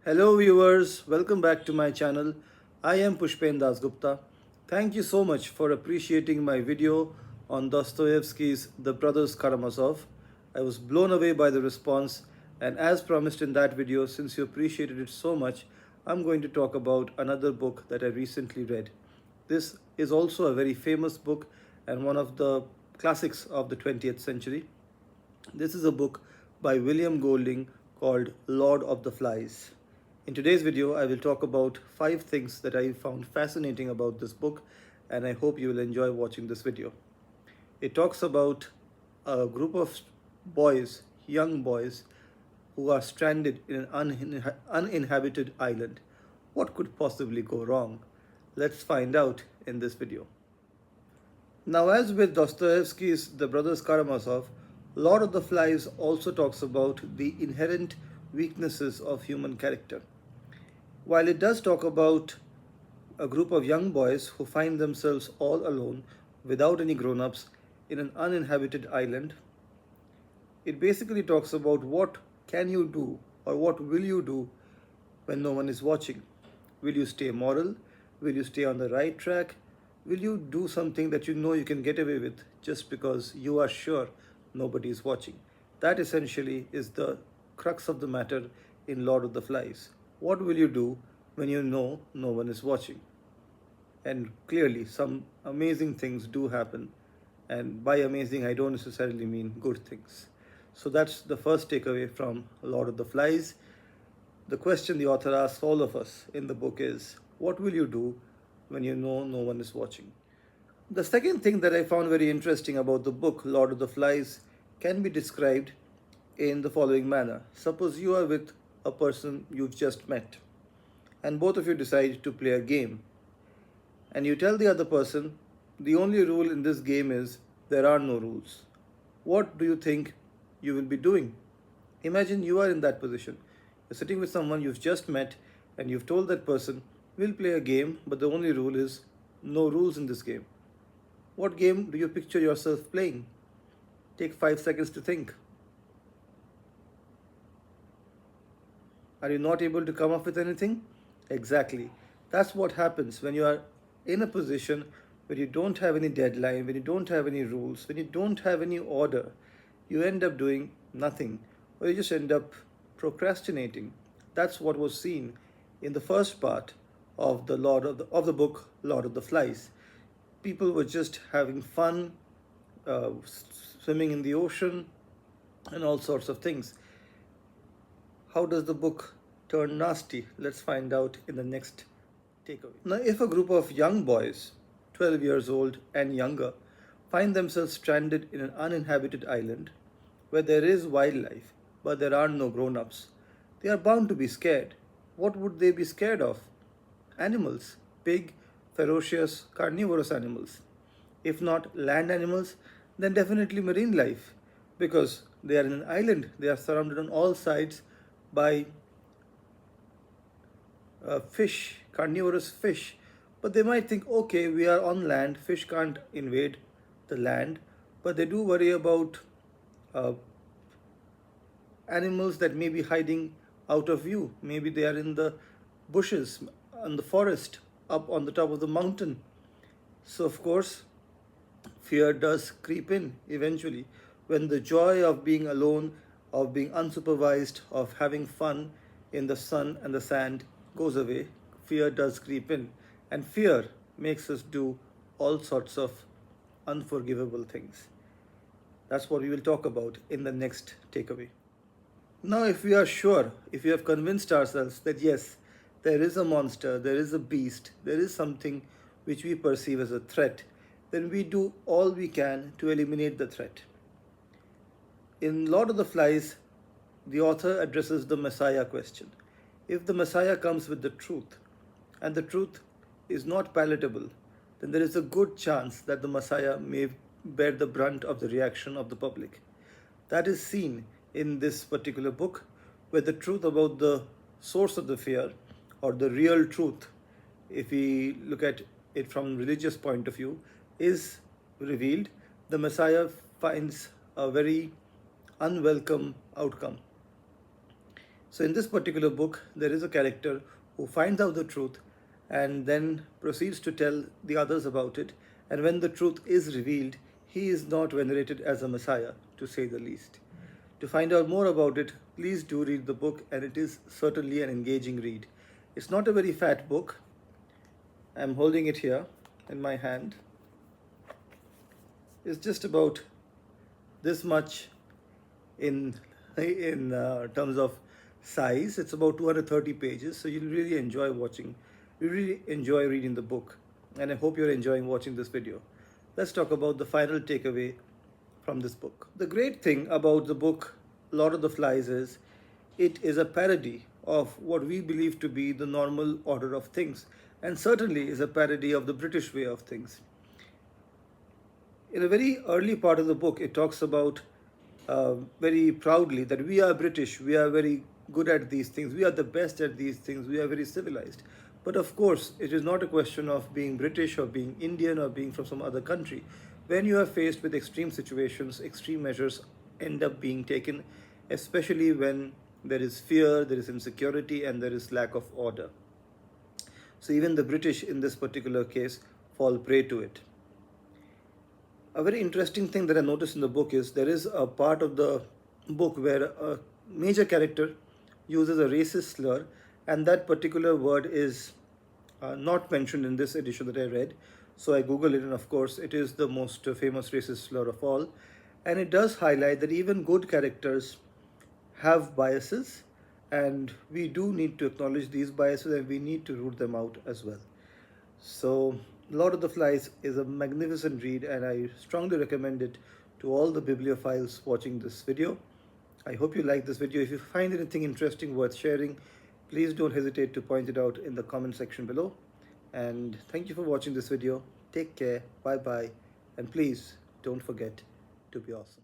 Hello viewers, welcome back to my channel. I am Puspen Dasgupta. Thank you so much for appreciating my video on Dostoevsky's The Brothers Karamazov. I was blown away by the response, and as promised in that video, since you appreciated it so much, I'm going to talk about another book that I recently read. This is also a very famous book and one of the classics of the 20th century. This is a book by William Golding called Lord of the Flies. In today's video, I will talk about 5 things that I found fascinating about this book, and I hope you will enjoy watching this video. It talks about a group of boys, young boys, who are stranded in an uninhabited island. What could possibly go wrong? Let's find out in this video. Now, as with Dostoevsky's The Brothers Karamazov, Lord of the Flies also talks about the inherent weaknesses of human character. While it does talk about a group of young boys who find themselves all alone without any grown-ups in an uninhabited island, it basically talks about what can you do or what will you do when no one is watching. Will you stay moral? Will you stay on the right track? Will you do something that you know you can get away with just because you are sure nobody is watching? That essentially is the crux of the matter in Lord of the Flies. What will you do when you know no one is watching? And clearly, some amazing things do happen. And by amazing, I don't necessarily mean good things. So that's the first takeaway from Lord of the Flies. The question the author asks all of us in the book is, what will you do when you know no one is watching? The second thing that I found very interesting about the book, Lord of the Flies, can be described in the following manner. Suppose you are with a person you've just met, and both of you decide to play a game. And you tell the other person, the only rule in this game is there are no rules. What do you think you will be doing? Imagine you are in that position. You're sitting with someone you've just met, and you've told that person, we'll play a game, but the only rule is no rules in this game. What game do you picture yourself playing? Take 5 seconds to think. Are you not able to come up with anything? Exactly. That's what happens when you are in a position where you don't have any deadline, when you don't have any rules, when you don't have any order. You end up doing nothing, or you just end up procrastinating. That's what was seen in the first part of the book Lord of the Flies. People were just having fun, swimming in the ocean, and all sorts of things. How does the book turn nasty? Let's find out in the next takeaway. Now, if a group of young boys, 12 years old and younger, find themselves stranded in an uninhabited island where there is wildlife, but there are no grown-ups, they are bound to be scared. What would they be scared of? Animals, big, ferocious, carnivorous animals. If not land animals, then definitely marine life, because they are in an island, they are surrounded on all sides by fish, carnivorous fish. But they might think, okay, we are on land, fish can't invade the land, but they do worry about animals that may be hiding out of view. Maybe they are in the bushes, in the forest, up on the top of the mountain. So of course, fear does creep in eventually. When the joy of being alone, of being unsupervised, of having fun in the sun and the sand goes away, fear does creep in. And fear makes us do all sorts of unforgivable things. That's what we will talk about in the next takeaway. Now, if we are sure, if we have convinced ourselves that yes, there is a monster, there is a beast, there is something which we perceive as a threat, then we do all we can to eliminate the threat. In Lord of the Flies, the author addresses the Messiah question. If the Messiah comes with the truth, and the truth is not palatable, then there is a good chance that the Messiah may bear the brunt of the reaction of the public. That is seen in this particular book, where the truth about the source of the fear, or the real truth, if we look at it from religious point of view, is revealed. The Messiah finds a very unwelcome outcome. So in this particular book, there is a character who finds out the truth and then proceeds to tell the others about it. And when the truth is revealed, he is not venerated as a messiah, to say the least. To find out more about it, please do read the book, and it is certainly an engaging read. It's not a very fat book. I'm holding it here in my hand. It's just about this much in terms of size. It's about 230 pages, so you'll really enjoy reading the book, and I hope you're enjoying watching this video. Let's talk about the final takeaway from this book. The great thing about the book Lord of the Flies is it is a parody of what we believe to be the normal order of things, and certainly is a parody of the British way of things. In a very early part of the book, it talks about very proudly that we are British, we are very good at these things, we are the best at these things, we are very civilized. But of course, it is not a question of being British or being Indian or being from some other country. When you are faced with extreme situations, extreme measures end up being taken, especially when there is fear, there is insecurity, and there is lack of order. So even the British in this particular case fall prey to it. A very interesting thing that I noticed in the book is there is a part of the book where a major character uses a racist slur, and that particular word is not mentioned in this edition that I read. So I googled it, and of course it is the most famous racist slur of all. And it does highlight that even good characters have biases, and we do need to acknowledge these biases, and we need to root them out as well. So Lord of the Flies is a magnificent read, and I strongly recommend it to all the bibliophiles watching this video. I hope you like this video. If you find anything interesting worth sharing, please don't hesitate to point it out in the comment section below. And thank you for watching this video. Take care, bye bye, and please don't forget to be awesome.